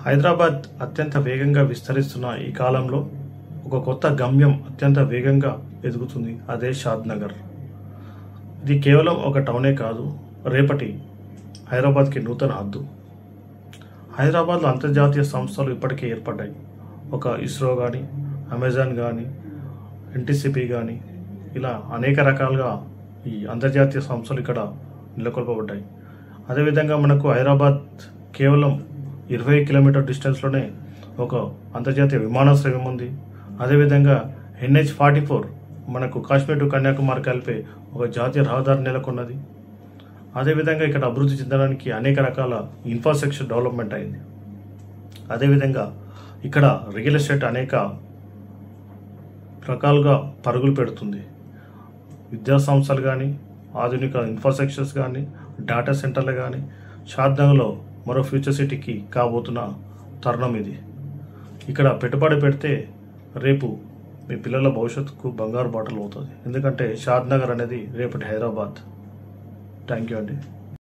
హైదరాబాద్ అత్యంత వేగంగా విస్తరిస్తున్న ఈ కాలంలో ఒక కొత్త గమ్యం అత్యంత వేగంగా ఎదుగుతుంది. అదే షాద్నగర్. ఇది కేవలం ఒక టౌనే కాదు, రేపటి హైదరాబాద్కి నూతన హద్దు. హైదరాబాద్లో అంతర్జాతీయ సంస్థలు ఇప్పటికే ఏర్పడ్డాయి. ఒక ఇస్రో కానీ, అమెజాన్ కానీ, ఎన్టీసీపీ కానీ, ఇలా అనేక రకాలుగా ఈ అంతర్జాతీయ సంస్థలు ఇక్కడ నెలకొల్పబడ్డాయి. అదేవిధంగా మనకు హైదరాబాద్ కేవలం 20 కిలోమీటర్ డిస్టెన్స్లోనే ఒక అంతర్జాతీయ విమానాశ్రయం ఉంది. అదేవిధంగా NH-44 మనకు కాశ్మీర్ టు కన్యాకుమారి కలిపే ఒక జాతీయ రహదారి నెలకొన్నది. అదేవిధంగా ఇక్కడ అభివృద్ధి చెందడానికి అనేక రకాల ఇన్ఫ్రాస్ట్రక్చర్ డెవలప్మెంట్ అయింది. అదేవిధంగా ఇక్కడ రియల్ ఎస్టేట్ అనేక రకాలుగా పరుగులు పెడుతుంది. విద్యా సంస్థలు కానీ, ఆధునిక ఇన్ఫ్రాస్ట్రక్చర్స్ కానీ, డేటా సెంటర్లు కానీ, షాద్నగర్లో మరో ఫ్యూచర్ సిటీకి కాబోతున్న తరుణం ఇది. ఇక్కడ పెట్టుబడి పెడితే రేపు మీ పిల్లల భవిష్యత్తుకు బంగారు బాటలు అవుతుంది. ఎందుకంటే షాద్నగర్ అనేది రేపటి హైదరాబాద్. థ్యాంక్ యూ అండి.